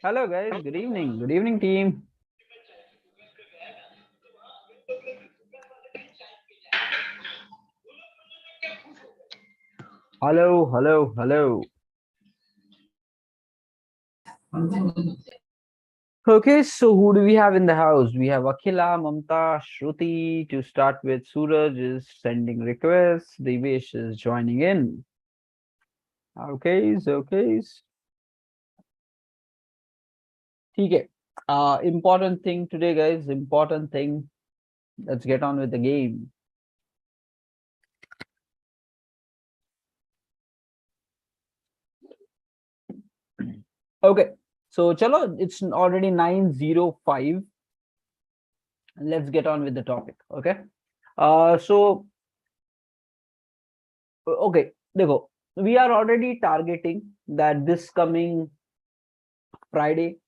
Hello guys, good evening. Good evening team. Hello, hello, hello. Okay, so who do we have in the house? We have Akhila, Mamta, Shruti. To start with, Suraj is sending requests. Devesh is joining in. Okay, okay. Okay. Important thing today, guys. Important thing. Let's get on with the game. Okay. So, chalo, it's already 9:05. Let's get on with the topic. Okay. So okay, देखो, we are already targeting that this coming Friday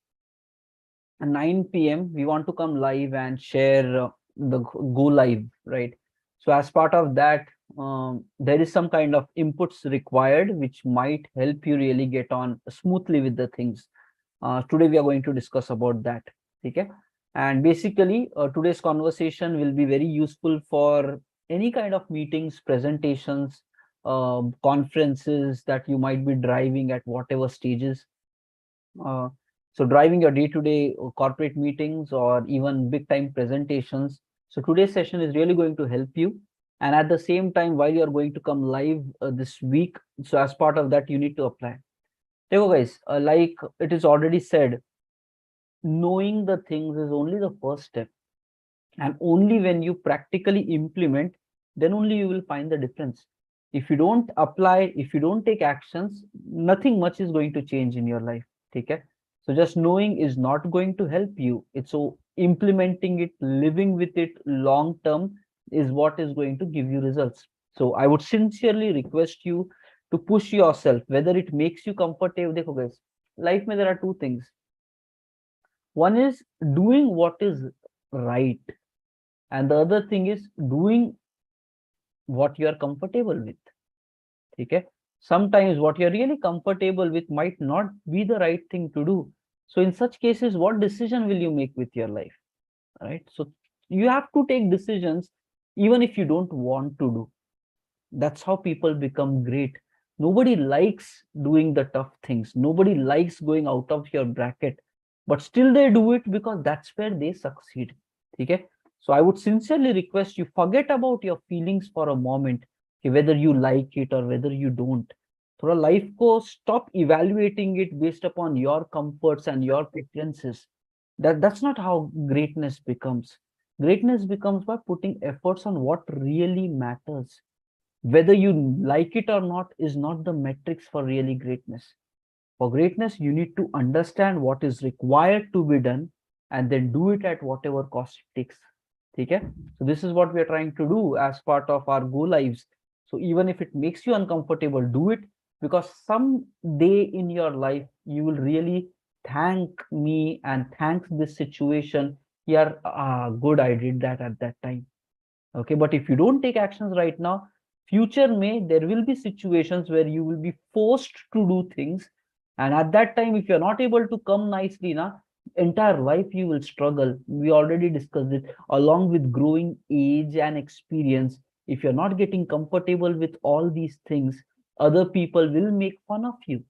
at 9 p.m. we want to come live and share the go live, right? So as part of that, there is some kind of inputs required which might help you really get on smoothly with the things. Today we are going to discuss about that. Okay, and basically today's conversation will be very useful for any kind of meetings, presentations, conferences that you might be driving at whatever stages. uh, so driving your day-to-day corporate meetings or even big time presentations. So today's session is really going to help you. And at the same time, while you're going to come live this week, so as part of that, you need to apply. देखो guys, like it is already said, knowing the things is only the first step. And only when you practically implement, then only you will find the difference. If you don't apply, if you don't take actions, nothing much is going to change in your life. Okay? So just knowing is not going to help you. It's so implementing it, living with it long term is what is going to give you results. So I would sincerely request you to push yourself, whether it makes you comfortable. देखो guys, life में there are two things. One is doing what is right, and the other thing is doing what you are comfortable with. Okay, sometimes what you're really comfortable with might not be the right thing to do. So in such cases, what decision will you make with your life? Right, so you have to take decisions even if you don't want to do. That's how people become great. Nobody likes doing the tough things, nobody likes going out of your bracket, but still they do it because that's where they succeed. Okay, so I would sincerely request you forget about your feelings for a moment, okay, whether you like it or whether you don't. थोड़ा life को stop evaluating it based upon your comforts and your preferences. That's not how greatness becomes. Greatness becomes by putting efforts on what really matters. Whether you like it or not is not the metrics for really greatness. For greatness, you need to understand what is required to be done and then do it at whatever cost it takes. Okay? So this is what we are trying to do as part of our go lives. So even if it makes you uncomfortable, do it, because some day in your life you will really thank me and thank this situation. Yeah, good, I did that at that time. Okay, but if you don't take actions right now, future may there will be situations where you will be forced to do things, and at that time if you're not able to come nicely na, entire life you will struggle. We already discussed it. Along with growing age and experience, if you're not getting comfortable with all these things, other people will make fun of you.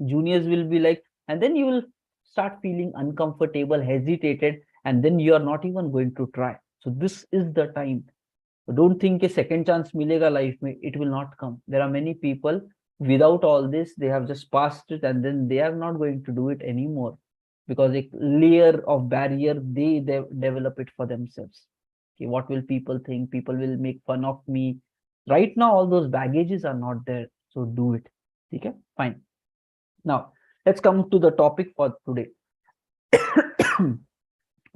Juniors will be like, and then you will start feeling uncomfortable, hesitated, and then you are not even going to try. So this is the time. Don't think a second chance milega life mein. It will not come. There are many people without all this, they have just passed it and then they are not going to do it anymore, because a layer of barrier they develop it for themselves. Okay, what will people think? People will make fun of me. Right now, all those baggages are not there. So do it. Okay, fine. Now let's come to the topic for today.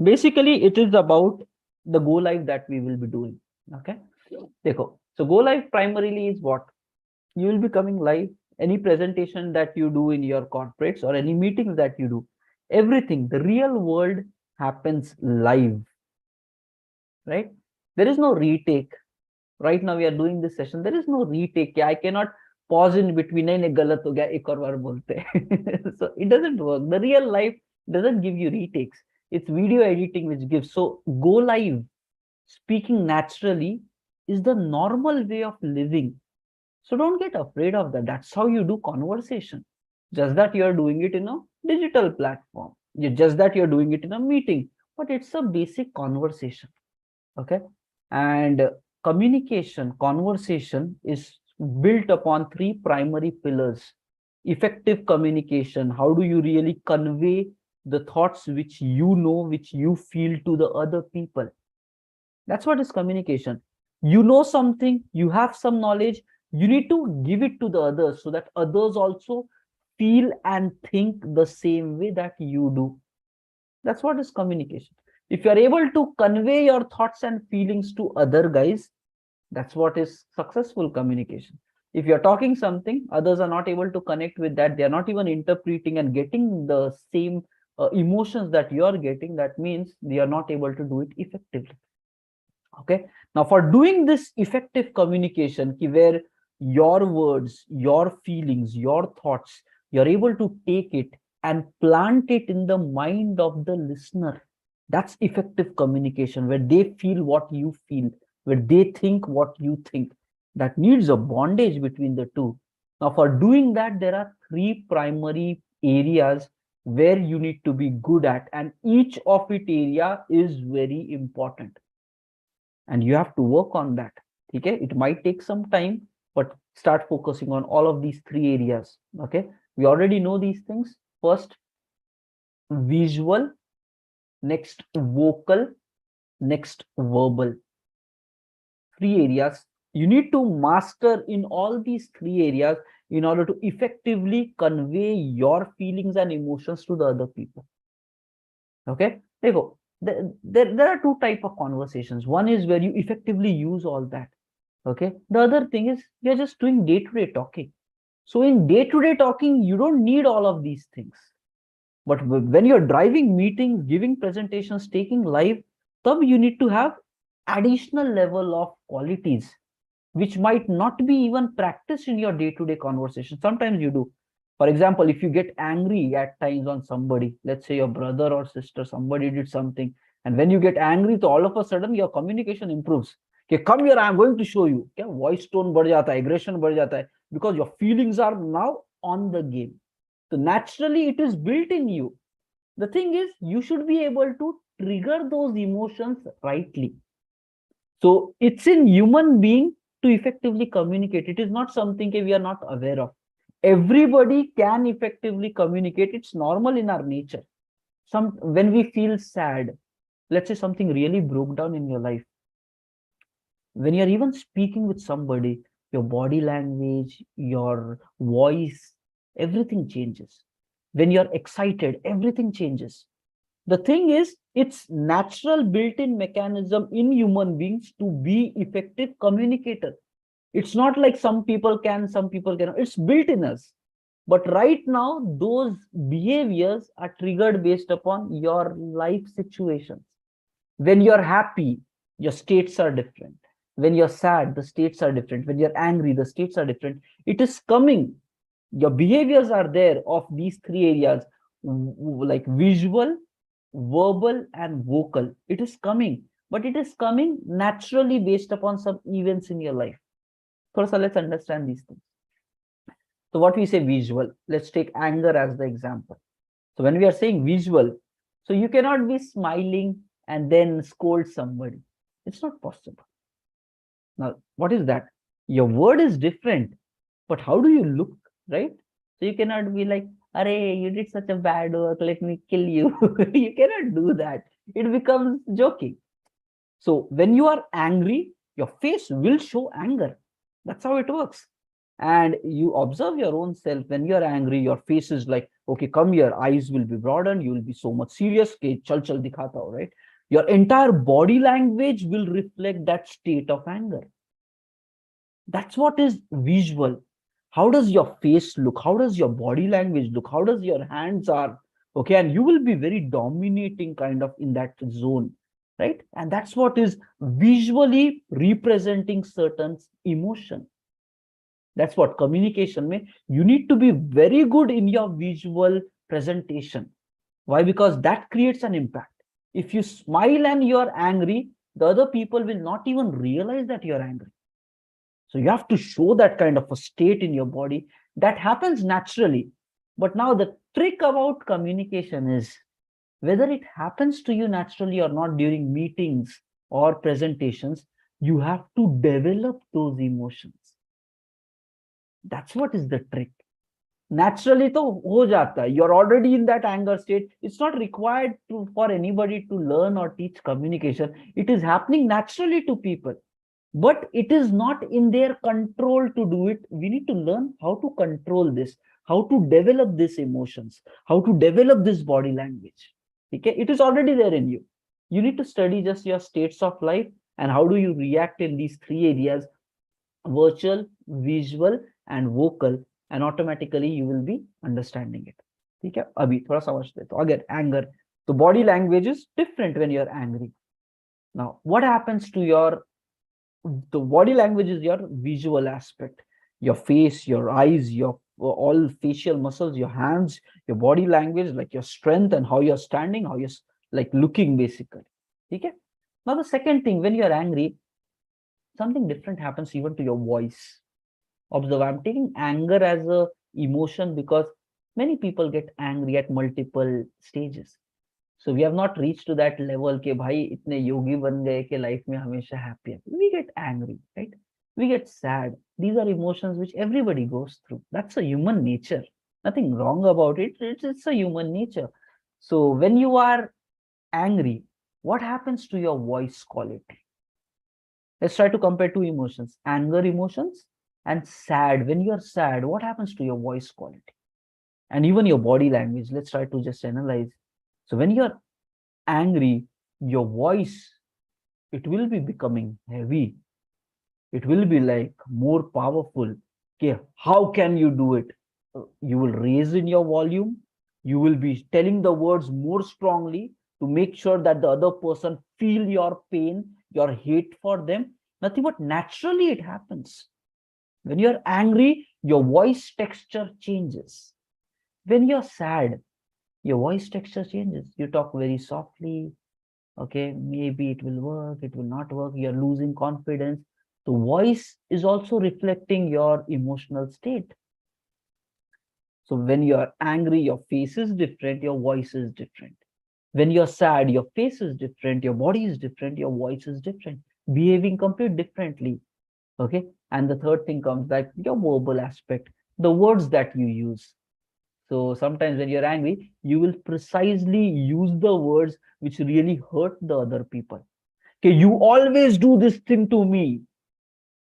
Basically, it is about the go live that we will be doing. Okay. Dekho. So go live primarily is what? You will be coming live. Any presentation that you do in your corporates or any meetings that you do, everything, the real world happens live, right? There is no retake. Right now we are doing this session. There is no retake. I cannot pause in between, नहीं नहीं गलत हो गया एक और बार बोलते हैं. So it doesn't work. The real life doesn't give you retakes. It's video editing which gives. So go live, speaking naturally is the normal way of living. So don't get afraid of that. That's how you do conversation. Just that you're doing it in a digital platform. Just that you're doing it in a meeting, but it's a basic conversation. Okay. And communication, conversation is built upon three primary pillars. Effective communication. How do you really convey the thoughts which you know, which you feel to the other people? That's what is communication. You know something, you have some knowledge, you need to give it to the others so that others also feel and think the same way that you do. That's what is communication. If you are able to convey your thoughts and feelings to other guys, that's what is successful communication. If you're talking something, others are not able to connect with that, they're not even interpreting and getting the same emotions that you're getting, that means they are not able to do it effectively. Okay. Now for doing this effective communication, where your words, your feelings, your thoughts, you're able to take it and plant it in the mind of the listener. That's effective communication, where they feel what you feel, where they think what you think. That needs a bondage between the two. Now for doing that, there are three primary areas where you need to be good at, and each of it area is very important and you have to work on that. Okay, it might take some time, but start focusing on all of these three areas. Okay, we already know these things. First, visual, next vocal, next verbal. Three areas you need to master in all these three areas in order to effectively convey your feelings and emotions to the other people. Okay, there you go. There are two type of conversations. One is where you effectively use all that. Okay, the other thing is you're just doing day-to-day talking. So in day-to-day talking, you don't need all of these things. But when you're driving meetings, giving presentations, taking live, then you need to have additional level of qualities which might not be even practiced in your day-to-day conversation. Sometimes you do. For example, if you get angry at times on somebody, let's say your brother or sister, somebody did something, and when you get angry, so all of a sudden your communication improves. Okay, come here, I am going to show you. Okay, voice tone बढ़ जाता है, aggression बढ़ जाता है, because your feelings are now on the game. So naturally, it is built in you. The thing is, you should be able to trigger those emotions rightly. So it's in human being to effectively communicate. It is not something we are not aware of. Everybody can effectively communicate. It's normal in our nature. When we feel sad, let's say something really broke down in your life, when you're even speaking with somebody, your body language, your voice, everything changes. When you're excited, everything changes. The thing is, it's natural built-in mechanism in human beings to be effective communicator. It's not like some people can, some people cannot. It's built in us. But right now, those behaviors are triggered based upon your life situations. When you're happy, your states are different. When you're sad, the states are different. When you're angry, the states are different. It is coming. Your behaviors are there of these three areas, like visual, verbal, and vocal. It is coming, but it is coming naturally based upon some events in your life. First, let's understand these things. So what we say visual, let's take anger as the example. So when we are saying visual, so you cannot be smiling and then scold somebody. It's not possible. Now, what is that? Your word is different, but how do you look, right? So you cannot be like, "Arey, you did such a bad work, let me kill you." You cannot do that. It becomes joking. So when you are angry, your face will show anger. That's how it works. And you observe your own self. When you're angry, your face is like, okay, come here, eyes will be broadened, you will be so much serious. Okay, chal chal dikhata ho, right? Your entire body language will reflect that state of anger. That's what is visual. How does your face look? How does your body language look? How does your hands are? Okay, and you will be very dominating kind of in that zone, right? And that's what is visually representing certain emotion. That's what communication में you need to be very good in your visual presentation. Why? Because that creates an impact. If you smile and you're angry, the other people will not even realize that you're angry. So you have to show that kind of a state in your body. That happens naturally. But now the trick about communication is whether it happens to you naturally or not during meetings or presentations, you have to develop those emotions. That's what is the trick. Naturally to ho jata hai. You're already in that anger state. It's not required for anybody to learn or teach communication. It is happening naturally to people, but it is not in their control to do it. We need to learn how to control this, how to develop these emotions, how to develop this body language. Okay, it is already there in you. You need to study just your states of life and how do you react in these three areas: virtual, visual, and vocal, and automatically you will be understanding it. ठीक है, अभी थोड़ा समझ लेते हो. अगर anger, the body language is different when you're angry. Now, what happens to your, the body language is your visual aspect, your face, your eyes, your all facial muscles, your hands, your body language, like your strength and how you're standing, how you're like looking basically. Okay. Now the second thing, when you're angry, something different happens even to your voice. Observe, I'm taking anger as a emotion because many people get angry at multiple stages. So we have not reached to that level ke bhai itne yogi ban gaye ke life mein hamesha happy hai. We get angry, right? We get sad. These are emotions which everybody goes through. That's a human nature. Nothing wrong about it. It's a human nature. So when you are angry, what happens to your voice quality? Let's try to compare two emotions: anger emotions and sad. When you're sad, what happens to your voice quality? And even your body language. Let's try to just analyze. So when you're angry, your voice, it will be becoming heavy. It will be like more powerful. Okay, how can you do it? You will raise in your volume. You will be telling the words more strongly to make sure that the other person feel your pain, your hate for them. Nothing but naturally it happens. When you're angry, your voice texture changes. When you're sad, your voice texture changes. You talk very softly. Okay, maybe it will work, it will not work. You're losing confidence. The voice is also reflecting your emotional state. So when you're angry, your face is different, your voice is different. When you're sad, your face is different, your body is different, your voice is different, behaving completely differently. Okay, and the third thing comes like your verbal aspect, the words that you use. So sometimes when you're angry, you will precisely use the words which really hurt the other people. Okay, you always do this thing to me,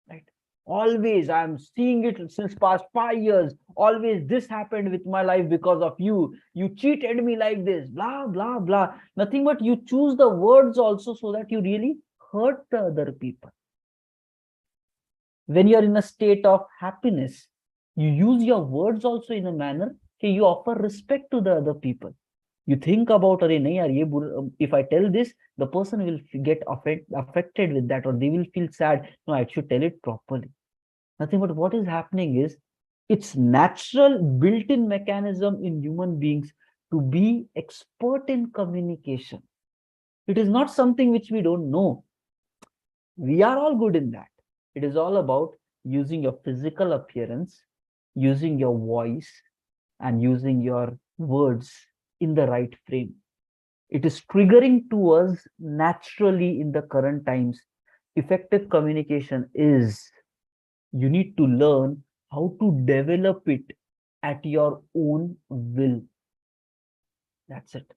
right? Always, I'm seeing it since past 5 years. Always this happened with my life because of you. You cheated me like this, blah, blah, blah. Nothing but you choose the words also so that you really hurt the other people. When you're in a state of happiness, you use your words also in a manner that you offer respect to the other people. You think about, if I tell this, the person will get affected with that, or they will feel sad. No, I should tell it properly. Nothing but what is happening is it's natural built-in mechanism in human beings to be expert in communication. It is not something which we don't know. We are all good in that. It is all about using your physical appearance, using your voice, and using your words in the right frame. It is triggering to us naturally in the current times. Effective communication is, you need to learn how to develop it at your own will. That's it.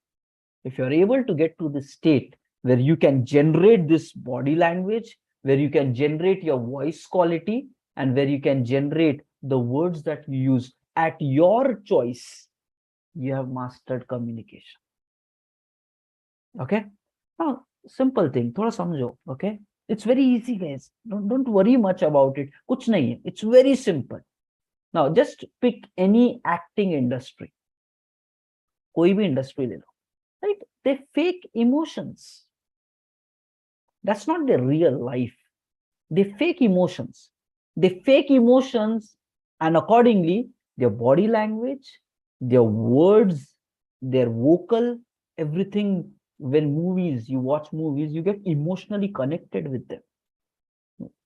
If you're able to get to the state where you can generate this body language, where you can generate your voice quality, and where you can generate the words that you use at your choice, you have mastered communication. Okay? Now, simple thing, thoda samjho, okay? It's very easy, guys. Don't worry much about it. Kuch nahi hai. It's very simple. Now, just pick any acting industry. Koi bhi industry le lo. Right? They fake emotions. That's not their real life. They fake emotions. They fake emotions And accordingly, their body language, their words, their vocal, everything. When movies, you watch movies, you get emotionally connected with them.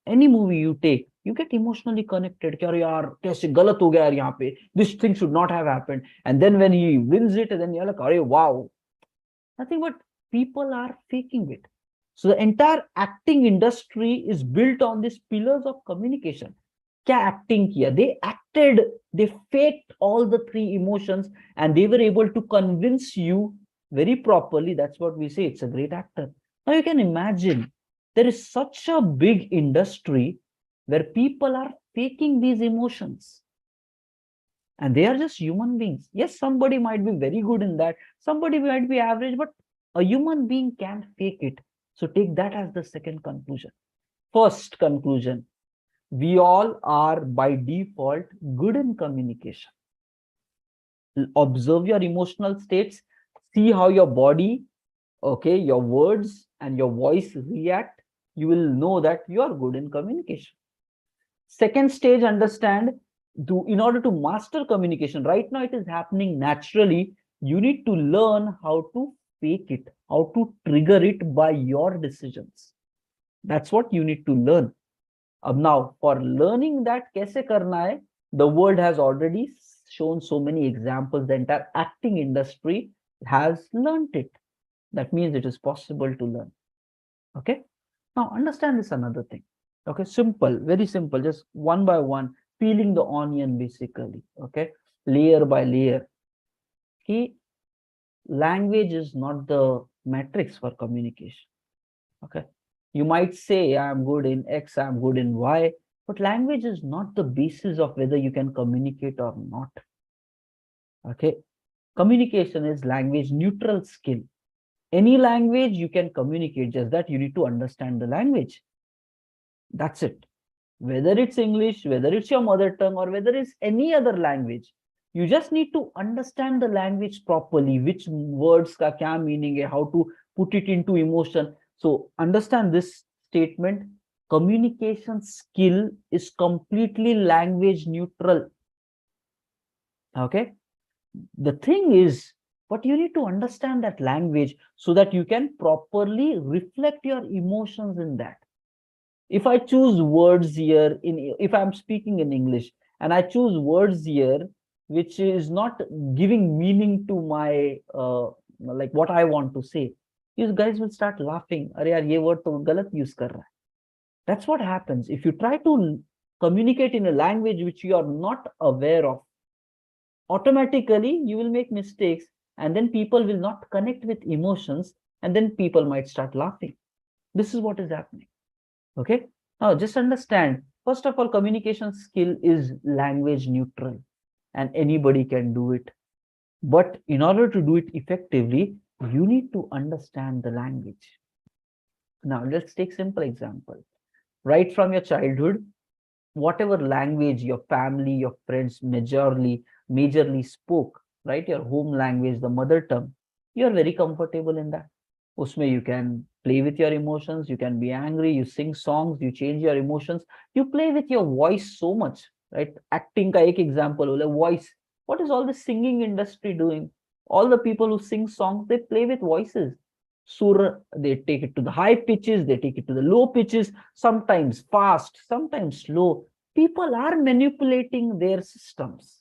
Any movie you take, you get emotionally connected. कि अरे यार कैसे गलत हो गया यार यहाँ पे, this thing should not have happened. And then when he wins it, and then you're like, अरे wow. Nothing but people are faking it. So the entire acting industry is built on these pillars of communication. क्या acting किया? They acted, they faked all the three emotions, and they were able to convince you very properly. That's what we say. It's a great actor. Now you can imagine there is such a big industry where people are faking these emotions. And they are just human beings. Yes, somebody might be very good in that, somebody might be average, but a human being can't fake it. So take that as the second conclusion. First conclusion, we all are by default good in communication. Observe your emotional states, see how your body, okay, your words and your voice react. You will know that you are good in communication. Second stage, understand, in order to master communication, right now it is happening naturally. You need to learn how to fake it, how to trigger it by your decisions. That's what you need to learn. Now, for learning that kaise karna hai, the world has already shown so many examples. The entire acting industry has learned it. That means it is possible to learn. Okay. Now understand this another thing. Okay, simple, very simple, just one by one, peeling the onion basically. Okay, layer by layer. Key language is not the matrix for communication. Okay, you might say I'm good in X, I'm good in Y, but language is not the basis of whether you can communicate or not. Okay, communication is language neutral skill. Any language you can communicate, just that you need to understand the language. That's it. Whether it's English, whether it's your mother tongue, or whether it's any other language, you just need to understand the language properly, which words ka kya meaning hai, how to put it into emotion. So understand this statement, communication skill is completely language neutral. Okay. The thing is, but you need to understand that language so that you can properly reflect your emotions in that. If I choose words here if I'm speaking in English and I choose words here which is not giving meaning to my like what I want to say, you guys will start laughing. Arey yaar, ye word to galat use kar raha hai. That's what happens if you try to communicate in a language which you are not aware of. Automatically, you will make mistakes, and then people will not connect with emotions, and then people might start laughing. This is what is happening. Okay, now just understand, first of all, communication skill is language neutral and anybody can do it. But in order to do it effectively, you need to understand the language. Now let's take simple example. Right from your childhood, whatever language your family, your friends majorly spoke, right? Your home language, the mother tongue, you're very comfortable in that. Usme you can play with your emotions, you can be angry, you sing songs, you change your emotions, you play with your voice so much, right? Acting ka ek example hola, voice. What is all the singing industry doing? All the people who sing songs, they play with voices. Sur, they take it to the high pitches, they take it to the low pitches, sometimes fast, sometimes slow. People are manipulating their systems,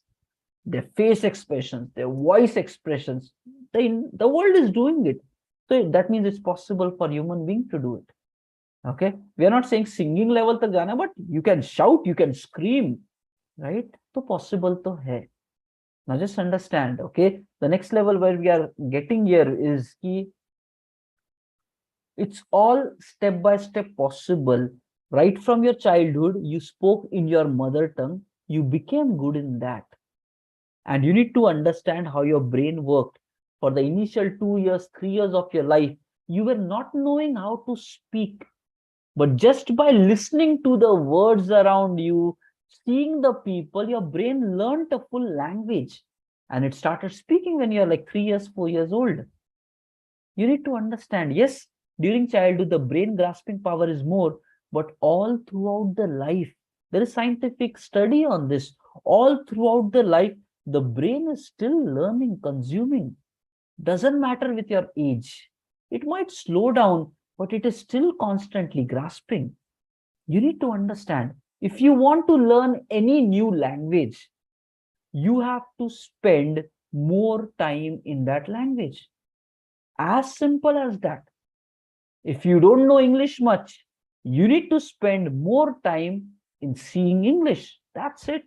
their face expressions, their voice expressions. The world is doing it. So that means it's possible for human being to do it. Okay, we are not saying singing level tak jana, but you can shout, you can scream, right? So possible to hai. Now just understand, okay, the next level where we are getting here is ki it's all step by step possible. Right from your childhood, you spoke in your mother tongue, you became good in that. And you need to understand how your brain worked. For the initial 2 years, 3 years of your life, you were not knowing how to speak. But just by listening to the words around you, seeing the people, your brain learned a full language. And it started speaking when you're like 3 years, 4 years old. You need to understand, yes, during childhood, the brain grasping power is more, but all throughout the life, there is scientific study on this. All throughout the life, the brain is still learning, consuming. Doesn't matter with your age. It might slow down, but it is still constantly grasping. You need to understand, if you want to learn any new language, you have to spend more time in that language. As simple as that. If you don't know English much, you need to spend more time in seeing English. That's it.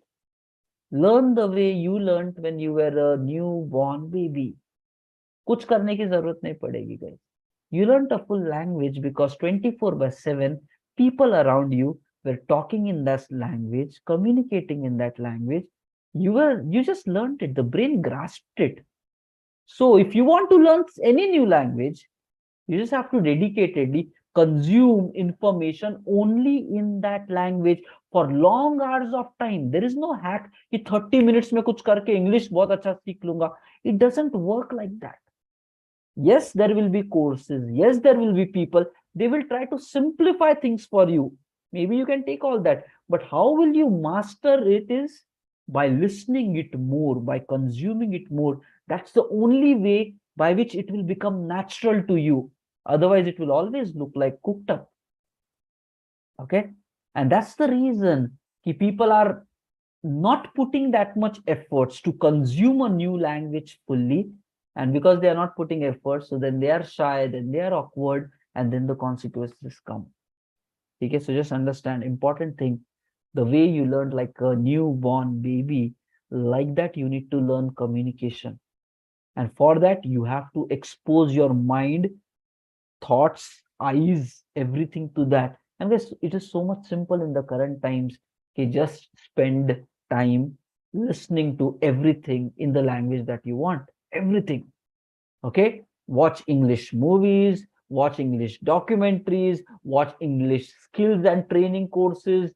Learn the way you learned when you were a newborn baby. कुछ करने की जरूरत नहीं पड़ेगी guys. You learned a full language because 24/7 people around you were talking in that language, communicating in that language. You just learned it. The brain grasped it. So if you want to learn any new language, you just have to dedicatedly consume information only in that language for long hours of time. There is no hack कि 30 minutes में कुछ करके English बहुत अच्छा सीख लूंगा. It doesn't work like that. Yes, there will be courses. Yes, there will be people. They will try to simplify things for you. Maybe you can take all that. But how will you master it is by listening it more, by consuming it more. That's the only way by which it will become natural to you. Otherwise, it will always look like cooked up. Okay? And that's the reason people are not putting that much efforts to consume a new language fully. And because they are not putting efforts, so then they are shy, then they are awkward, and then the consequences come. Okay, so just understand, important thing, the way you learned like a newborn baby, like that you need to learn communication. And for that, you have to expose your mind, thoughts, eyes, everything to that. And this, it is so much simple in the current times. Okay, just spend time listening to everything in the language that you want. Everything. Okay, watch English movies, watch English documentaries, watch English skills and training courses,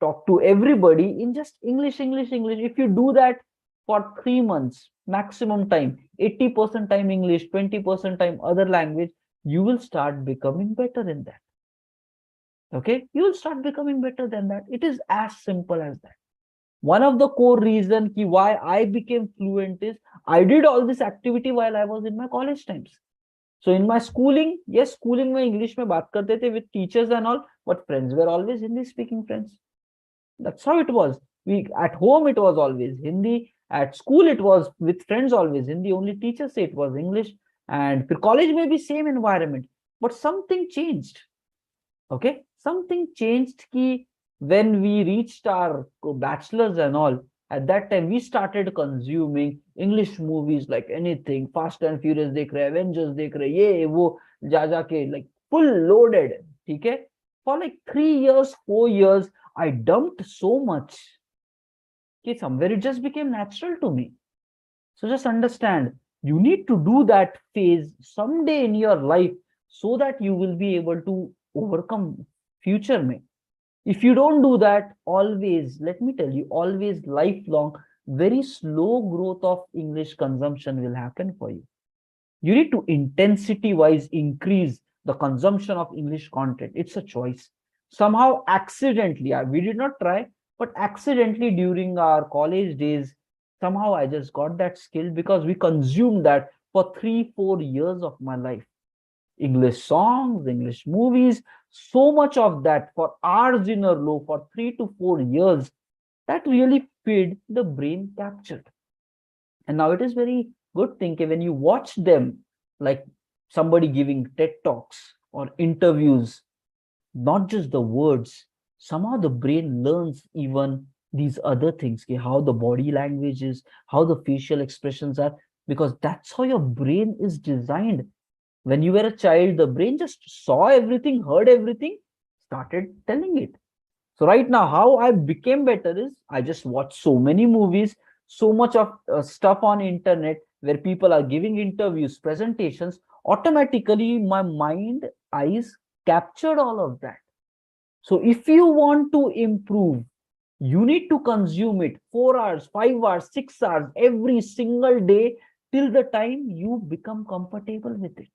talk to everybody in just English, English, English. If you do that for 3 months, maximum time, 80% time English, 20% time other language, you will start becoming better in that. Okay, you will start becoming better than that. It is as simple as that. One of the core reason why I became fluent is I did all this activity while I was in my college times. So in my schooling, yes, schooling में English में बात करते थे with teachers and all, but friends were always Hindi speaking friends. That's how it was. We at home it was always Hindi. At school it was with friends always Hindi. Only teachers say it was English. And for college maybe same environment, but something changed. Okay, something changed ki when we reached our bachelors and all, at that time we started consuming English movies like anything. Fast and Furious dekh rahe, Avengers dekh rahe, ye wo ja ke, like full loaded. Okay, for like 3 years, 4 years, I dumped so much कि somewhere it just became natural to me. So just understand, you need to do that phase someday in your life so that you will be able to overcome future mein. If you don't do that, always, let me tell you, always lifelong, very slow growth of English consumption will happen for you. You need to intensity wise increase the consumption of English content. It's a choice. Somehow accidentally, we did not try, but accidentally during our college days, somehow I just got that skill because we consumed that for 3-4 years of my life. English songs, English movies, so much of that for hours in a row for 3 to 4 years, that really fed the brain captured. And now it is very good thing when you watch them, like somebody giving TED Talks or interviews, not just the words, somehow the brain learns even these other things, how the body language is, how the facial expressions are, because that's how your brain is designed. When you were a child, the brain just saw everything, heard everything, started telling it. So right now, how I became better is I just watch so many movies, so much of stuff on internet where people are giving interviews, presentations. Automatically, my mind, eyes captured all of that. So if you want to improve, you need to consume it 4 hours, 5 hours, 6 hours every single day till the time you become comfortable with it.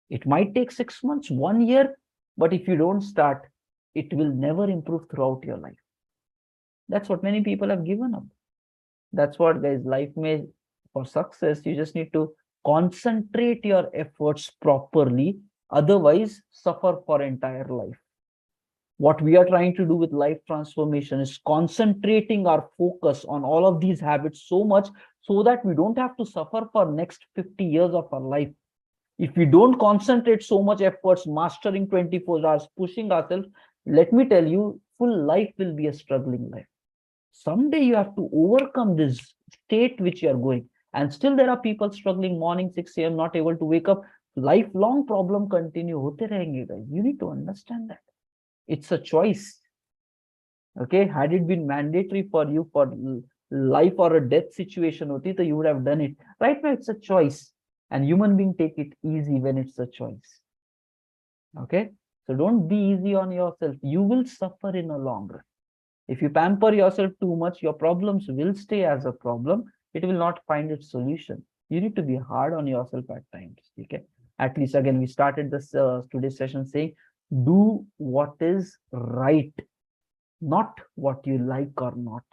It might take 6 months, 1 year, but if you don't start, it will never improve throughout your life. That's what many people have given up. That's what, guys, life may, for success, you just need to concentrate your efforts properly. Otherwise, suffer for entire life. What we are trying to do with life transformation is concentrating our focus on all of these habits so much so that we don't have to suffer for next 50 years of our life. If we don't concentrate so much efforts mastering 24 hours, pushing ourselves, let me tell you, full life will be a struggling life. Someday you have to overcome this state which you are going, and still there are people struggling morning 6 a.m. not able to wake up. Lifelong problem continue hote rahenge, guys. You need to understand that it's a choice. Okay, had it been mandatory for you for life or a death situation hoti, so you would have done it. Right now it's a choice, and human being take it easy when it's a choice. Okay, so don't be easy on yourself. You will suffer in a long run. If you pamper yourself too much, your problems will stay as a problem. It will not find its solution. You need to be hard on yourself at times. Okay, at least, again, we started this today's session saying, do what is right, not what you like or not.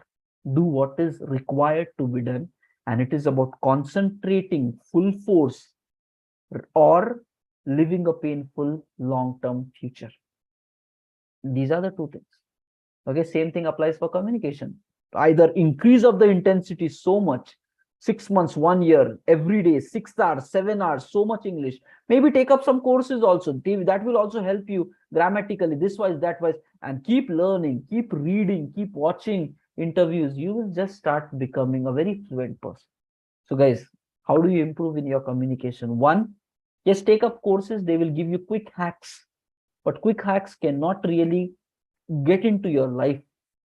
Do what is required to be done, and it is about concentrating full force or living a painful long-term future. These are the two things. Okay, same thing applies for communication. Either increase of the intensity so much, 6 months, 1 year, every day, 6 hours, 7 hours, so much English. Maybe take up some courses also. That will also help you grammatically, this wise, that wise, and keep learning, keep reading, keep watching interviews. You will just start becoming a very fluent person. So, guys, how do you improve in your communication? One, just take up courses. They will give you quick hacks, but quick hacks cannot really get into your life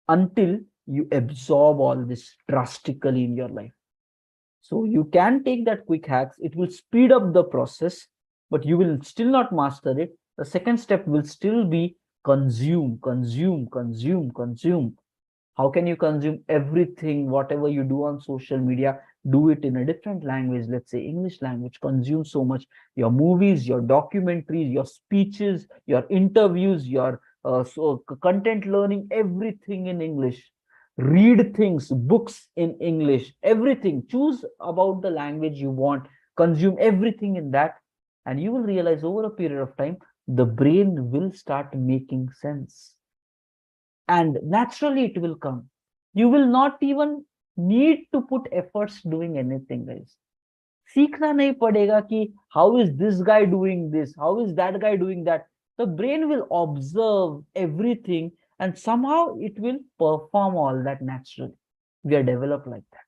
until you absorb all this drastically in your life. So you can take that quick hacks, it will speed up the process, but you will still not master it. The second step will still be consume. How can you consume everything? Whatever you do on social media, do it in a different language. Let's say English language. Consume so much. Your movies, your documentaries, your speeches, your interviews, your content learning, everything in English. Read things, books in English, everything. Choose about the language you want. Consume everything in that, and you will realize over a period of time, the brain will start making sense. And naturally it will come. You will not even need to put efforts doing anything, guys. सीखना नहीं पड़ेगा कि how is this guy doing this, how is that guy doing that. The brain will observe everything, and somehow it will perform all that naturally. We are developed like that.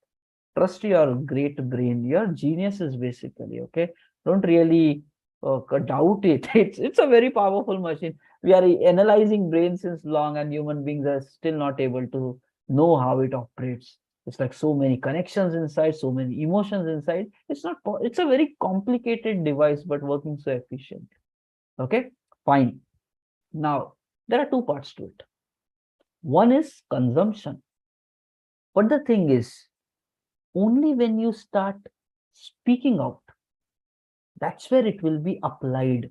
Trust your great brain. Your genius is basically, okay. Don't really doubt it. It's a very powerful machine. We are analyzing brain since long, and human beings are still not able to know how it operates. It's like so many connections inside, so many emotions inside. It's a very complicated device, but working so efficient. Okay, fine. Now there are two parts to it. One is consumption, but the thing is, only when you start speaking out, that's where it will be applied.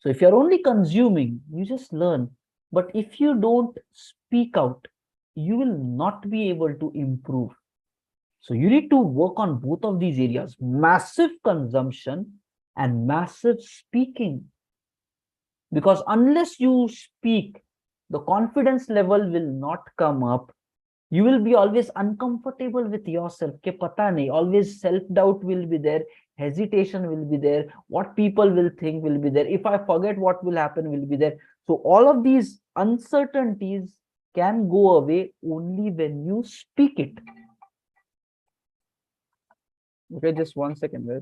So if you're only consuming, you just learn. But if you don't speak out, you will not be able to improve. So you need to work on both of these areas, massive consumption and massive speaking. Because unless you speak, the confidence level will not come up. You will be always uncomfortable with yourself. Ke pata nahi, always self-doubt will be there, hesitation will be there, what people will think will be there. If I forget, what will happen will be there. So all of these uncertainties can go away only when you speak it. Okay, just 1 second, guys.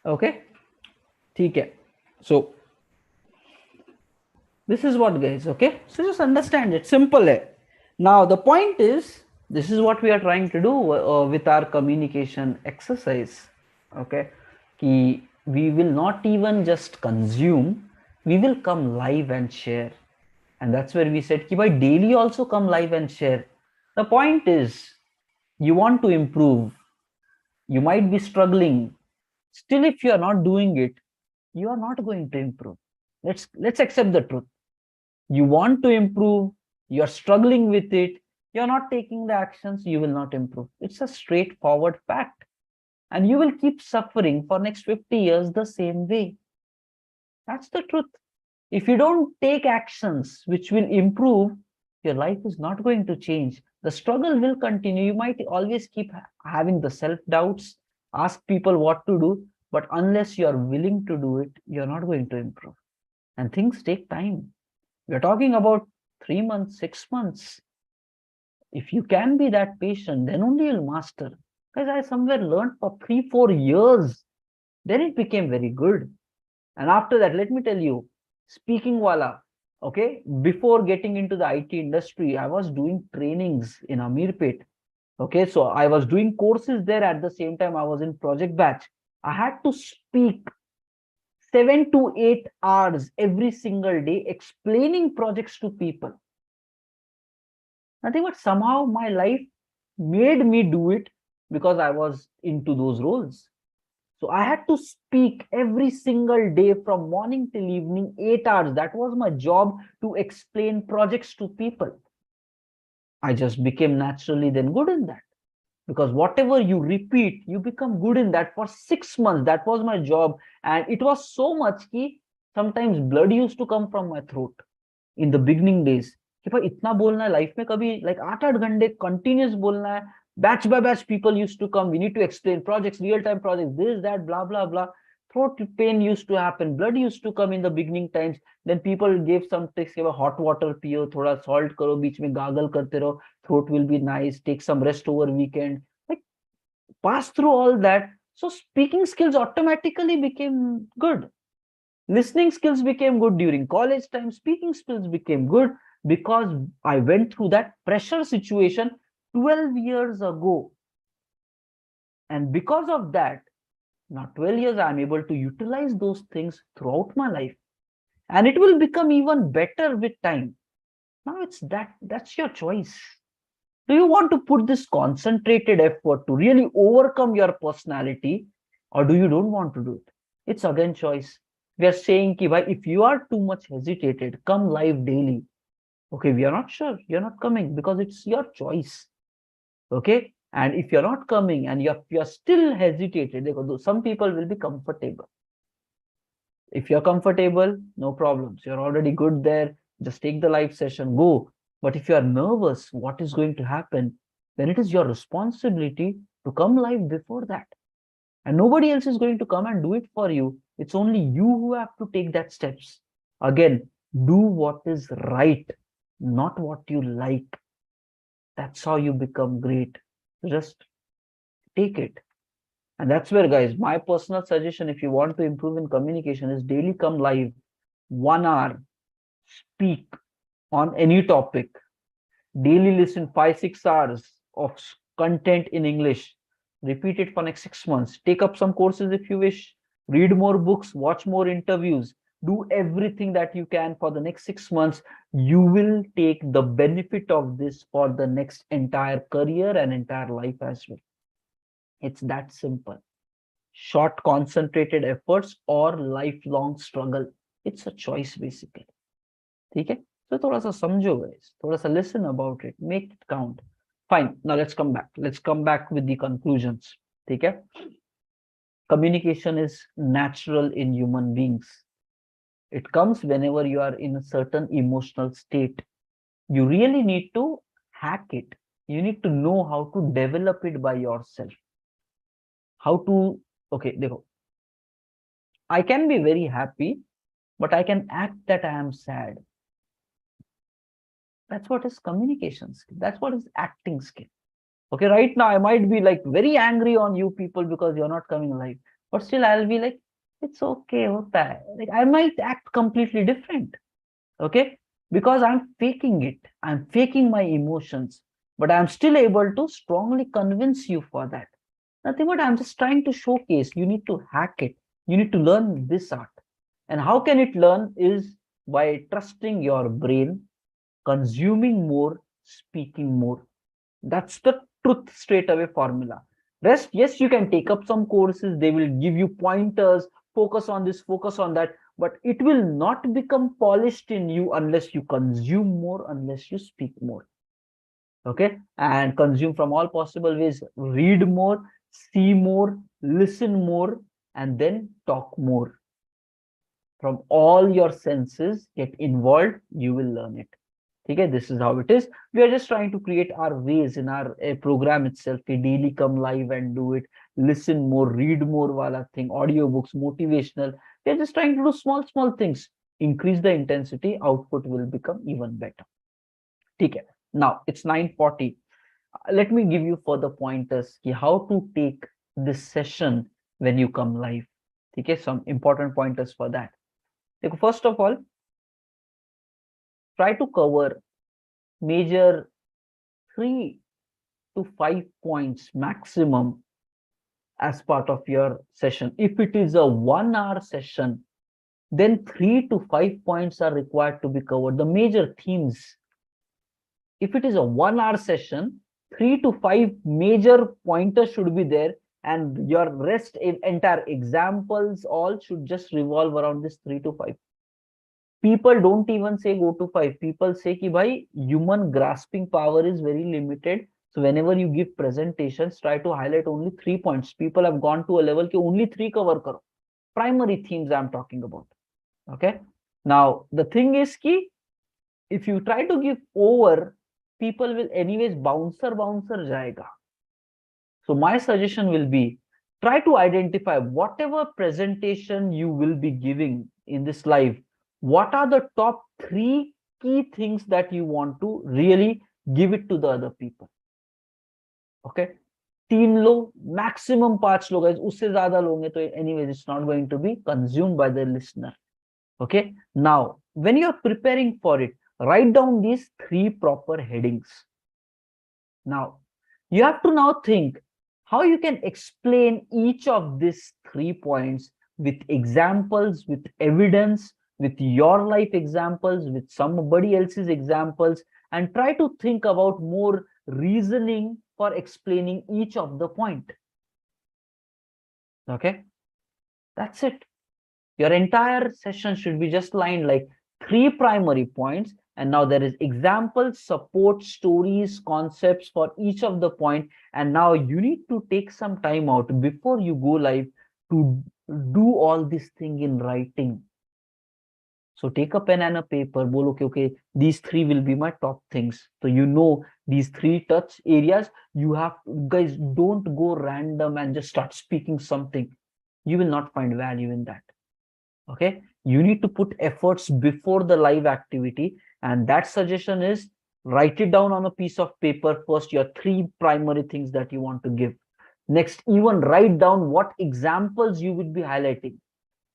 Okay, okay. So this is what, guys. Okay, so just understand it. Simple. Hai. Now the point is, this is what we are trying to do with our communication exercise. Okay, we will not even just consume, we will come live and share. And that's where we said, ki bhai, daily also come live and share. The point is, you want to improve, you might be struggling. Still, if you are not doing it, you are not going to improve. Let's accept the truth. You want to improve, you're struggling with it, you're not taking the actions, you will not improve. It's a straightforward fact. And you will keep suffering for next 50 years the same way. That's the truth. If you don't take actions which will improve, your life is not going to change. The struggle will continue. You might always keep having the self-doubts, ask people what to do, but unless you are willing to do it, you're not going to improve. And things take time. We're talking about 3 months, 6 months. If you can be that patient, then only you'll master. Because I somewhere learned for 3-4 years, then it became very good. And after that, let me tell you, speaking wala, okay, before getting into the IT industry, I was doing trainings in Amirpet. Okay, so I was doing courses there at the same time I was in project batch. I had to speak 7 to 8 hours every single day explaining projects to people. Nothing but somehow my life made me do it because I was into those roles. So I had to speak every single day from morning till evening, 8 hours. That was my job, to explain projects to people. I just became naturally then good in that, because whatever you repeat, you become good in that. For 6 months, that was my job. And it was so much कि sometimes blood used to come from my throat in the beginning days. कि भाई इतना बोलना है life में, कभी like 8-8 घंटे continuous बोलना है. Batch by batch people used to come. We need to explain projects, real-time projects, this, that, blah, blah, blah. Throat pain used to happen. Blood used to come in the beginning times. Then people gave some tricks. Hot water पियो, थोड़ा salt करो, बीच में gargle करते रहो. Throat will be nice. Take some rest over weekend. Like, pass through all that. So speaking skills automatically became good. Listening skills became good during college time. Speaking skills became good because I went through that pressure situation 12 years ago. And because of that, now 12 years, I'm able to utilize those things throughout my life. And it will become even better with time. Now that's your choice. Do you want to put this concentrated effort to really overcome your personality, or do you don't want to do it? It's again choice. We are saying ki bhai, if you are too much hesitated, come live daily. Okay, we are not sure. You're not coming because it's your choice. Okay. And if you're not coming and you're still hesitated, some people will be comfortable. If you're comfortable, no problems. You're already good there. Just take the live session, go. But if you're nervous, what is going to happen? Then it is your responsibility to come live before that. And nobody else is going to come and do it for you. It's only you who have to take that steps. Again, do what is right, not what you like. That's how you become great. Just take it. And that's where, guys, my personal suggestion, if you want to improve in communication, is daily come live, 1 hour, speak on any topic, daily listen 5-6 hours of content in English, repeat it for next 6 months, take up some courses if you wish, read more books, watch more interviews, do everything that you can for the next 6 months. You will take the benefit of this for the next entire career and entire life as well. It's that simple. Short concentrated efforts or lifelong struggle. It's a choice basically. ठीक है? So थोड़ा सा समझो guys, थोड़ा सा listen about it, make it count. Fine. Now let's come back. Let's come back with the conclusions. ठीक है? Communication is natural in human beings. It comes whenever you are in a certain emotional state. You really need to hack it. You need to know how to develop it by yourself. How to, okay, देखो, I can be very happy, but I can act that I am sad. That's what is communication skill. That's what is acting skill. Okay, right now I might be like very angry on you people because you're not coming live, but still I'll be like, it's okay, hota hai. Like I might act completely different. Okay, because I'm faking it. I'm faking my emotions, but I'm still able to strongly convince you for that. Nothing but I'm just trying to showcase. You need to hack it. You need to learn this art. And how can it learn is by trusting your brain, consuming more, speaking more. That's the truth straight away formula. Rest, yes, you can take up some courses, they will give you pointers, focus on this, focus on that, but it will not become polished in you unless you consume more, unless you speak more. Okay, and consume from all possible ways. Read more, see more, listen more, and then talk more. From all your senses get involved, you will learn it. Okay, this is how it is. We are just trying to create our ways in our program itself. Okay, daily come live and do it. Listen more, read more wala thing, audiobooks, motivational. We are just trying to do small things. Increase the intensity, output will become even better. Okay, now it's 9:40. Let me give you further pointers how to take this session when you come live. Okay, some important pointers for that. First of all, try to cover major 3 to 5 points maximum as part of your session. If it is a 1 hour session, then 3 to 5 points are required to be covered. The major themes. If it is a 1 hour session, 3 to 5 major pointers should be there, and your rest entire examples all should just revolve around this 3 to 5. People don't even say go to 5. People say ki bhai, human grasping power is very limited. So whenever you give presentations, try to highlight only 3 points. People have gone to a level ki only 3 cover karo. Primary themes I'm talking about. Okay. Now the thing is ki if you try to give over, people will anyways bouncer jayega. So my suggestion will be try to identify whatever presentation you will be giving in this live. What are the top 3 key things that you want to really give it to the other people? Okay, 3 low, maximum 5 low guys, उससे ज़्यादा लोगे तो anyways it's not going to be consumed by the listener. Okay, now when you're preparing for it, write down these 3 proper headings. Now you have to now think how you can explain each of these 3 points with examples, with evidence, with your life examples, with somebody else's examples, and try to think about more reasoning for explaining each of the point. Okay, that's it. Your entire session should be just lined like 3 primary points, and now there is examples, support, stories, concepts for each of the point, and now you need to take some time out before you go live to do all this thing in writing. So take a pen and a paper, bolo okay, these 3 will be my top things. So you know these 3 touch areas. You have guys, don't go random and just start speaking something. You will not find value in that. Okay, you need to put efforts before the live activity, and that suggestion is write it down on a piece of paper first, your 3 primary things that you want to give. Next, even write down what examples you would be highlighting.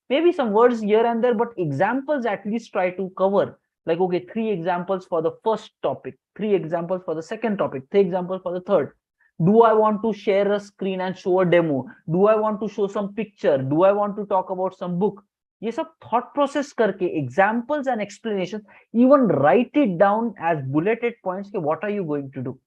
Maybe some words here and there, but examples at least try to cover. Like, okay, 3 examples for the first topic, 3 examples for the second topic, 3 examples for the third. Do I want to share a screen and show a demo? Do I want to show some picture? Do I want to talk about some book? ये सब thought process करके examples and explanations, even write it down as bulleted points कि what are you going to do.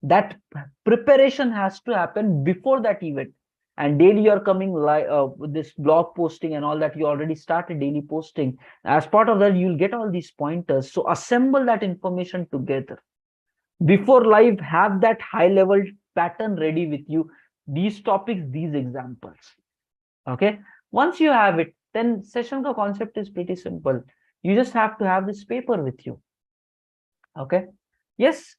That preparation has to happen before that event. And daily you're coming live with this blog posting and all that, you already started daily posting. As part of that, you'll get all these pointers. So assemble that information together. Before live, have that high level pattern ready with you. These topics, these examples. Okay. Once you have it, then session ka concept is pretty simple. You just have to have this paper with you. Okay. Yes,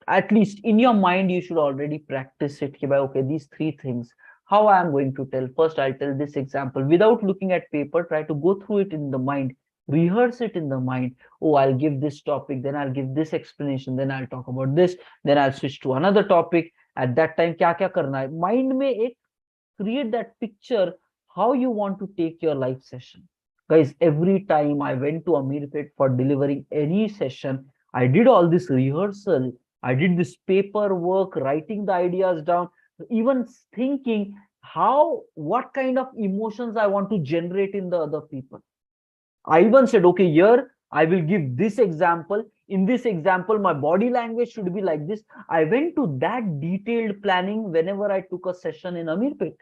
at least in your mind, you should already practice it. Okay, these 3 things, how I am going to tell. First, I'll tell this example without looking at paper. Try to go through it in the mind, rehearse it in the mind. Oh, I'll give this topic, then I'll give this explanation, then I'll talk about this, then I'll switch to another topic. At that time, kya karna hai? Mind mein ek create that picture how you want to take your live session. Guys, every time I went to Ameerpet for delivering any session, I did all this rehearsal. I did this paperwork, writing the ideas down, even thinking what kind of emotions I want to generate in the other people. I even said, okay, here I will give this example. In this example, my body language should be like this. I went to that detailed planning whenever I took a session in Amirpet.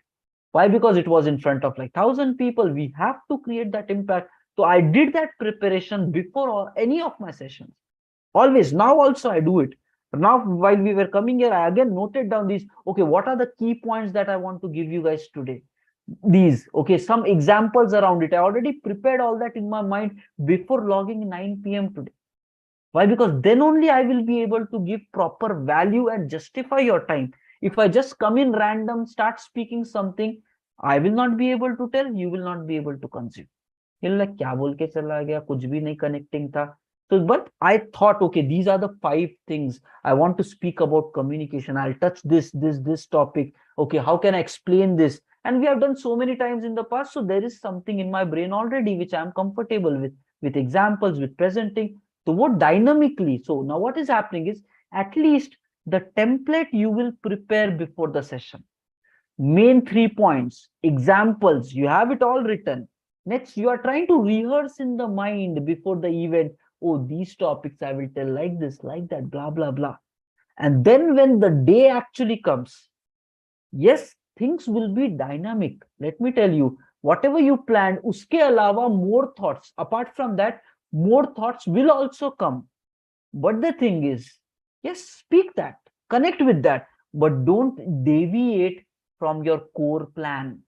Why? Because it was in front of like 1,000 people. We have to create that impact. So I did that preparation before any of my sessions. Always. Now also I do it. Now while we were coming here, I again noted down these. Okay, what are the key points that I want to give you guys today? These. Okay, some examples around it. I already prepared all that in my mind before logging 9 p.m. today. Why? Because then only I will be able to give proper value and justify your time. If I just come in random, start speaking something, I will not be able to tell, you will not be able to consume. You're like, क्या बोल के चला गया, कुछ भी नहीं connecting था. So, but I thought, okay, these are the 5 things I want to speak about communication. I'll touch this topic. Okay, how can I explain this? And we have done so many times in the past. So there is something in my brain already which I'm comfortable with examples, with presenting. So what dynamically? So now what is happening is at least the template you will prepare before the session. Main 3 points, examples, you have it all written. Next, you are trying to rehearse in the mind before the event. Oh, these topics I will tell like this, like that, blah, blah, blah. And then when the day actually comes, yes, things will be dynamic. Let me tell you, whatever you planned, uske alawa more thoughts. Apart from that, more thoughts will also come. But the thing is, yes, speak that, connect with that, but don't deviate from your core plan.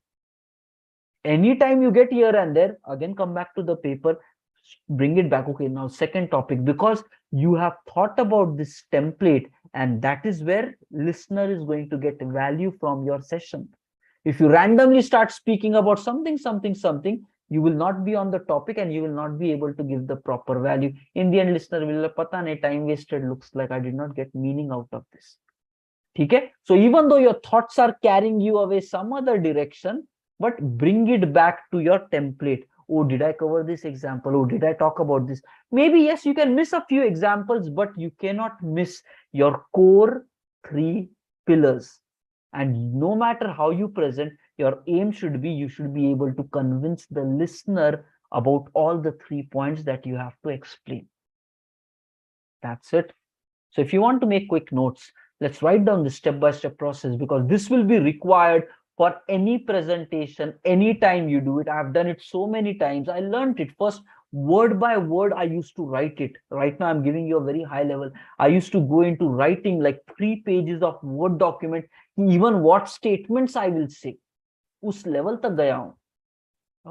Anytime you get here and there, again come back to the paper, bring it back. Okay, now second topic, because you have thought about this template, and that is where listener is going to get value from your session. If you randomly start speaking about something, you will not be on the topic and you will not be able to give the proper value. In the end, listener will pata nahi, time wasted, looks like I did not get meaning out of this. Okay? So even though your thoughts are carrying you away some other direction, but bring it back to your template. Oh, did I cover this example? Oh, did I talk about this? Maybe yes, you can miss a few examples, but you cannot miss your core 3 pillars. And no matter how you present, your aim should be, you should be able to convince the listener about all the 3 points that you have to explain. That's it. So if you want to make quick notes, let's write down the step-by-step process, because this will be required for any presentation, anytime you do it. I've done it so many times. I learned it first word by word. I used to write it. Right now, I'm giving you a very high level. I used to go into writing like 3 pages of Word document, even what statements I will say. Us level tak gaya hu.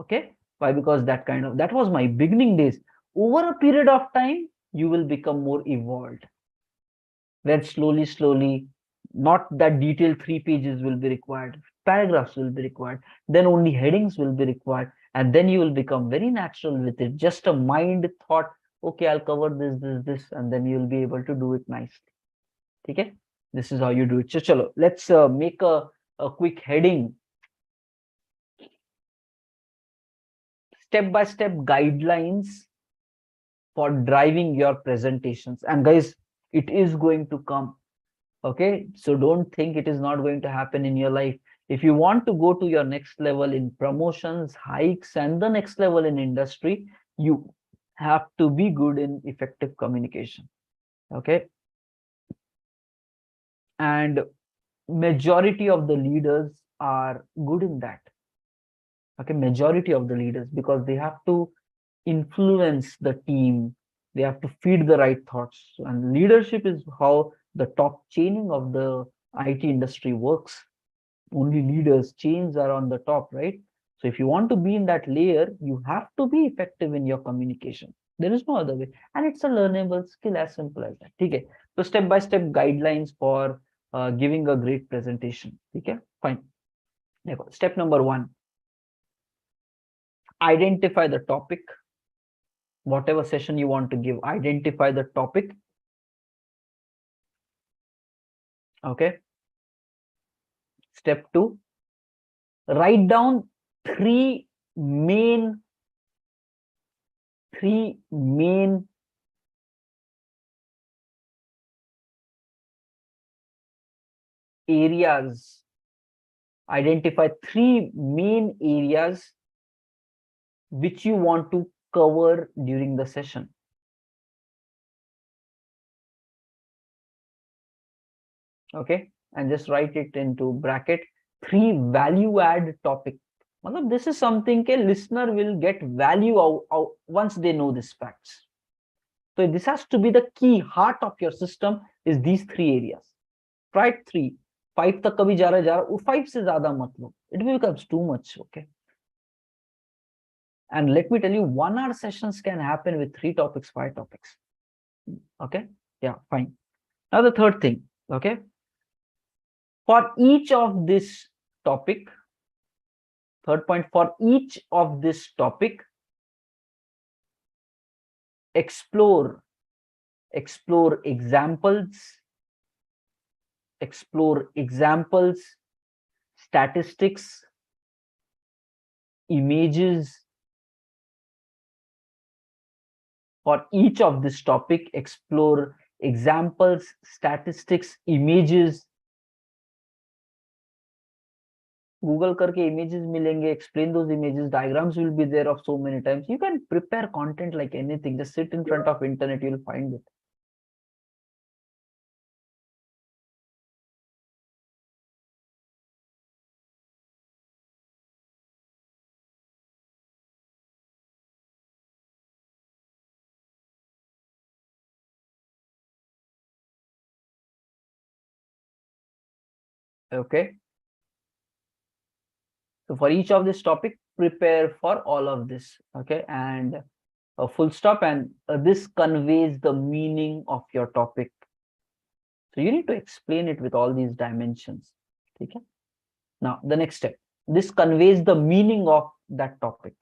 Okay. Why? Because that was my beginning days. Over a period of time, you will become more evolved, where slowly, not that detailed 3 pages will be required, paragraphs will be required, then only headings will be required, and then you will become very natural with it. Just a mind thought, okay, I'll cover this, and then you'll be able to do it nicely. Okay, this is how you do it. So chalo, let's make a quick heading. Step-by-step guidelines for driving your presentations. And guys, it is going to come. Okay, so don't think it is not going to happen in your life. If you want to go to your next level in promotions, hikes, and the next level in industry, you have to be good in effective communication. Okay, and majority of the leaders are good in that. Okay, majority of the leaders, because they have to influence the team, they have to feed the right thoughts, and leadership is how the top chaining of the IT industry works. Only leaders, chains are on the top, right? So if you want to be in that layer, you have to be effective in your communication. There is no other way, and it's a learnable skill, as simple as that. Okay, so step-by-step guidelines for giving a great presentation. Okay, fine. Step number 1, identify the topic. Whatever session you want to give, identify the topic. Okay. Step 2, write down three main areas. Identify 3 main areas which you want to cover during the session. Okay, and just write it into bracket 3 value add topic. Matlab, this is something a listener will get value out once they know these facts. So this has to be the key heart of your system is these 3 areas. Write 3. 5 तक कभी जा रहा है 5 से ज्यादा मत लो. It becomes too much. Okay. And let me tell you, 1 hour sessions can happen with 3 topics, 5 topics. Okay. Yeah, fine. Now the third thing. Okay. For each of this topic, third point, for each of this topic, explore examples, statistics, images. For each of this topic, explore examples, statistics, images. Google करके images मिलेंगे, explain those images, diagrams will be there of so many times. You can prepare content like anything. Just sit in front of internet, you'll find it. Okay. So for each of this topic, prepare for all of this. Okay, and a full stop, and this conveys the meaning of your topic. So you need to explain it with all these dimensions. Okay. Now the next step. This conveys the meaning of that topic.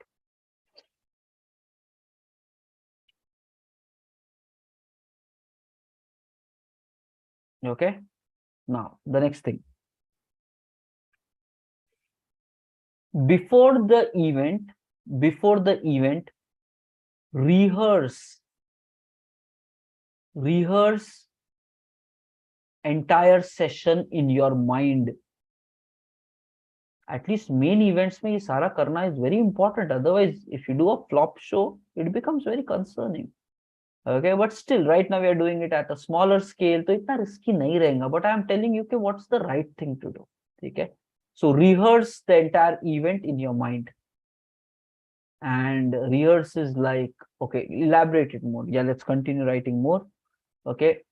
Okay. Now the next thing. Before the event, rehearse entire session in your mind. At least main events में ये सारा करना is very important. Otherwise, if you do a flop show, it becomes very concerning. Okay, but still, right now we are doing it at a smaller scale, तो इतना risky नहीं रहेगा. But I am telling you, okay, what's the right thing to do? Okay, so rehearse the entire event in your mind. And rehearse is like, okay, elaborate it more. Yeah, let's continue writing more. Okay,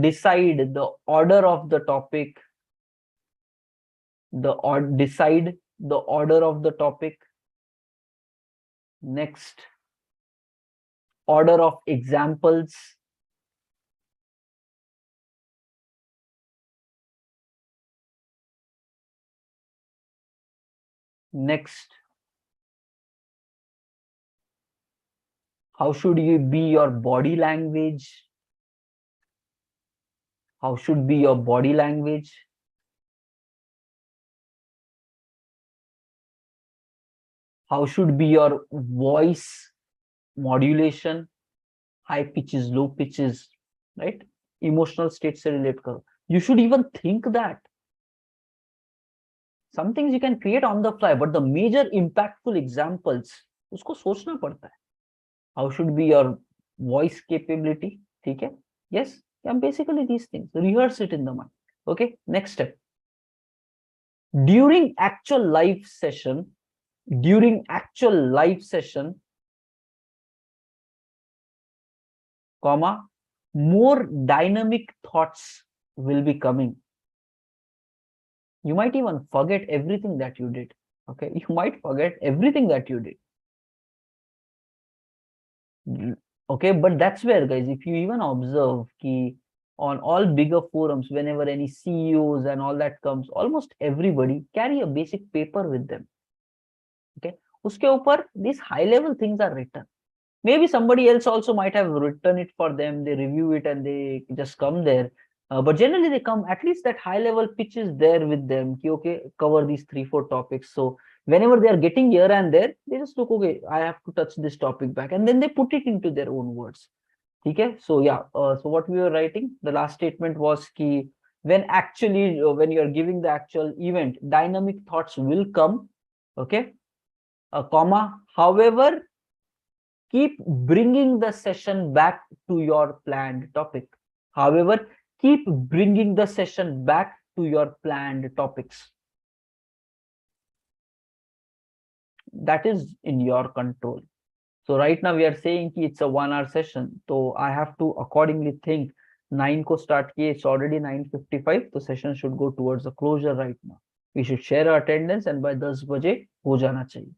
decide the order of the topic, decide the order of the topic. Next, order of examples. Next, how should you be your body language? How should be your body language? How should be your voice modulation? High pitches, low pitches, right? Emotional state se relate karo. You should even think that. Some things you can create on the fly, but the major impactful examples, usko sochna padta hai. How should be your voice capability? Okay? Yes, yeah, basically these things. Rehearse it in the mind. Okay, next step. During actual live session, comma, more dynamic thoughts will be coming. You might even forget everything that you did. Okay, you might forget everything that you did. Okay, but that's where, guys, if you even observe ki on all bigger forums, whenever any CEOs and all that comes, almost everybody carry a basic paper with them. Okay, uske upar these high level things are written. Maybe somebody else also might have written it for them, they review it and they just come there. But generally they come, at least that high level pitch is there with them. Ki, okay, cover these 3-4 topics. So whenever they are getting here and there, they just look, okay, I have to touch this topic back, and then they put it into their own words. Okay, so yeah, so what we were writing, the last statement was ki when actually when you are giving the actual event, dynamic thoughts will come. Okay, comma, however keep bringing the session back to your planned topic. However, keep bringing the session back to your planned topics. That is in your control. So right now we are saying ki it's a 1 hour session. So I have to accordingly think 9 ko start kiye, it's already 9:55. The session should go towards a closure right now. We should share our attendance and by 10 baje ho jana chahiye.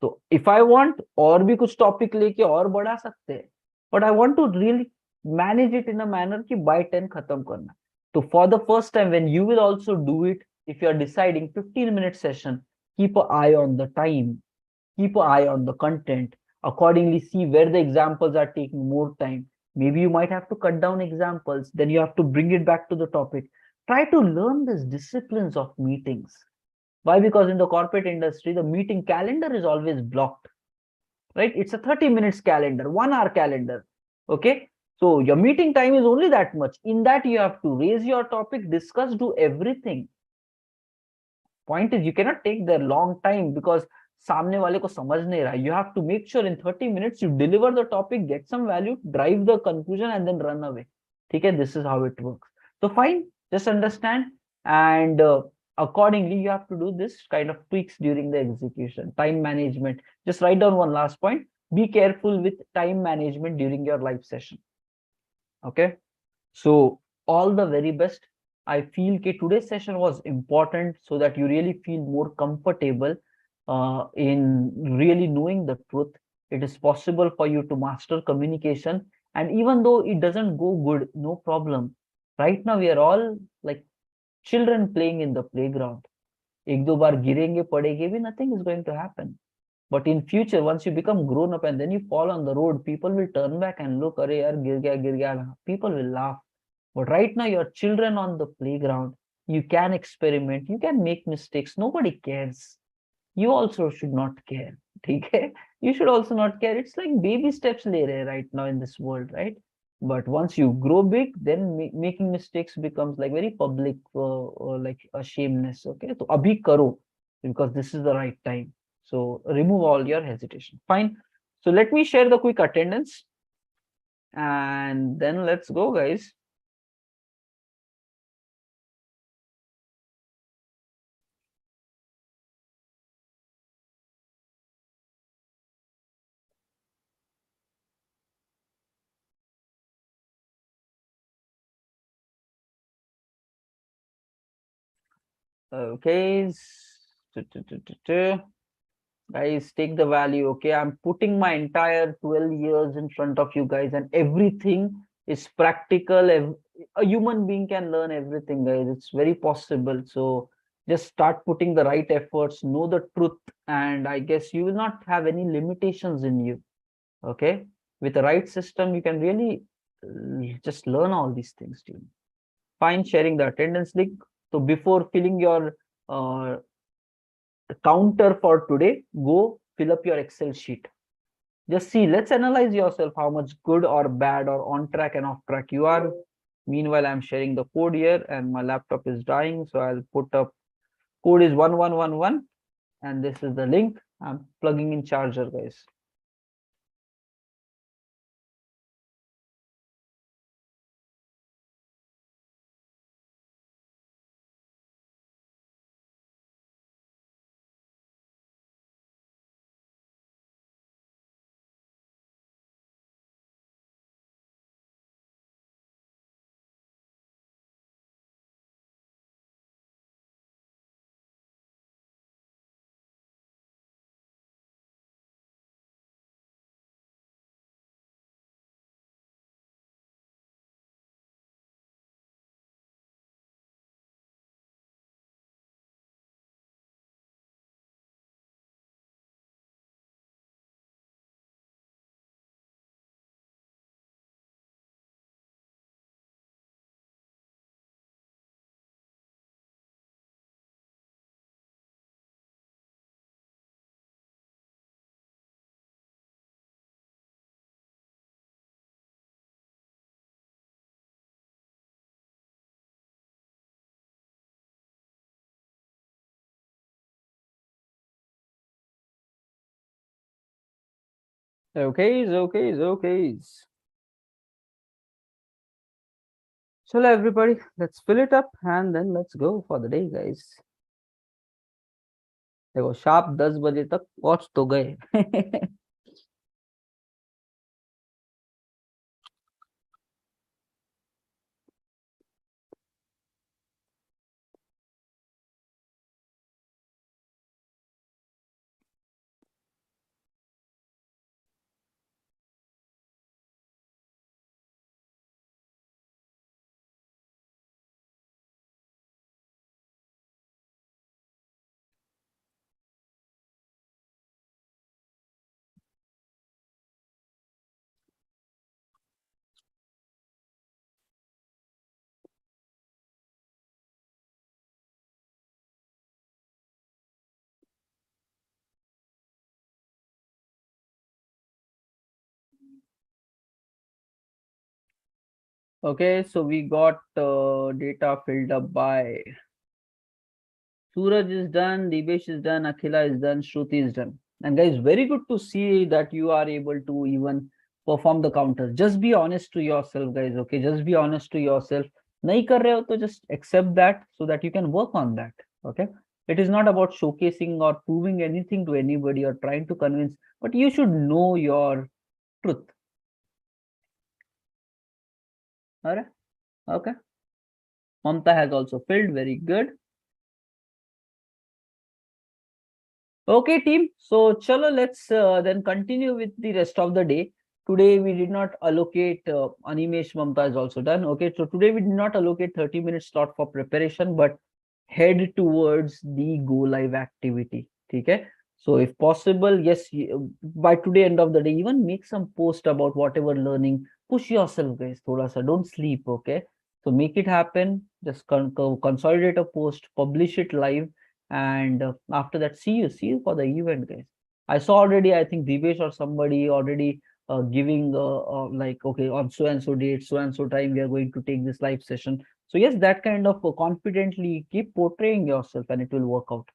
So if I want और भी कुछ topic लेके और बढ़ा सकते हैं, but I want to really manage it in a manner कि by 10 खत्म करना. So for the first time when you will also do it, if you are deciding 15-minute session, keep an eye on the time, keep an eye on the content, accordingly see where the examples are taking more time. Maybe you might have to cut down examples, then you have to bring it back to the topic. Try to learn these disciplines of meetings. Why? Because in the corporate industry, the meeting calendar is always blocked, right? It's a 30 minutes calendar, 1 hour calendar. Okay. So your meeting time is only that much. In that, you have to raise your topic, discuss, do everything. Point is, you cannot take the long time because सामने वाले को समझ नहीं रहा. You have to make sure in 30 minutes you deliver the topic, get some value, drive the conclusion, and then run away. Okay, this is how it works. So fine, just understand, and accordingly you have to do this kind of tweaks during the execution. Time management. Just write down one last point. Be careful with time management during your live session. Okay, so all the very best. I feel that today's session was important so that you really feel more comfortable in really knowing the truth. It is possible for you to master communication, and even though it doesn't go good, no problem. Right now we are all like children playing in the playground. एक दो बार गिरेंगे पड़ेंगे भी, nothing is going to happen. But in future, once you become grown up and then you fall on the road, people will turn back and look, अरे यार गिर गया. People will laugh. But right now, you're children on the playground. You can experiment. You can make mistakes. Nobody cares. You also should not care. Okay? You should also not care. It's like baby steps le rahe right now in this world, right? But once you grow big, then making mistakes becomes like very public, or like a shameness. Okay? So abhi karo, because this is the right time. So remove all your hesitation. Fine. So let me share the quick attendance. And then let's go, guys. Okay. Guys, take the value. Okay, I'm putting my entire 12 years in front of you guys, and everything is practical. A human being can learn everything, guys. It's very possible. So just start putting the right efforts, know the truth, and I guess you will not have any limitations in you. Okay, with the right system, you can really just learn all these things, team. Fine, sharing the attendance link. So before filling your counter for today, go fill up your Excel sheet. Just see, let's analyze yourself how much good or bad or on track and off track you are. Meanwhile, I'm sharing the code here and my laptop is dying. So I'll put up code is 1111 and this is the link. I'm plugging in charger, guys. Okay. So everybody, let's fill it up and then let's go for the day, guys. देखो sharp 10 बजे तक पहुंच तो गए. Okay, so we got data filled up by Suraj is done, Dibesh is done, Akhila is done, Shruti is done. And guys, very good to see that you are able to even perform the counters. Just be honest to yourself, guys. Okay, just be honest to yourself. Nahi kar rahe ho to just accept that so that you can work on that. Okay, it is not about showcasing or proving anything to anybody or trying to convince, but you should know your truth. Alright, okay. Mamta has also filled. Very good. Okay, team. So, chalo, let's then continue with the rest of the day. Today, we did not allocate, Animesh Mamta is also done. Okay, so today we did not allocate 30 minutes slot for preparation, but head towards the go live activity. Okay. So, if possible, yes, by today, end of the day, even make some post about whatever learning. Push yourself, guys. Thoda sa, don't sleep. Okay. So, make it happen. Just consolidate a post, publish it live, and after that see you for the event, guys. I saw already, I think Divesh or somebody already giving like, okay, on so and so date, so and so time we are going to take this live session. So yes, that kind of confidently keep portraying yourself and it will work out.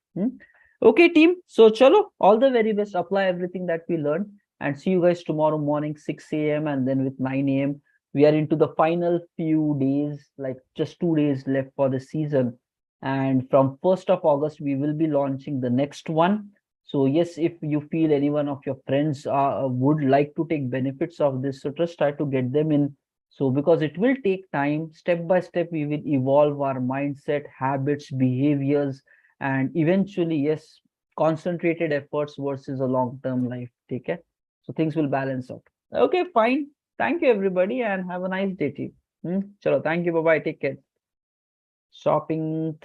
Okay, team, so chalo, all the very best. Apply everything that we learned and see you guys tomorrow morning 6 a.m. and then with 9 a.m. We are into the final few days, like just 2 days left for the season, and from 1st of August we will be launching the next one. So yes, if you feel any one of your friends would like to take benefits of this, so just try to get them in. So because it will take time, step by step we will evolve our mindset, habits, behaviors, and eventually, yes, concentrated efforts versus a long-term life. Take care. So things will balance out. Okay, fine. Thank you everybody and have a nice day, team. Chalo, thank you. Bye bye. Take care. Shopping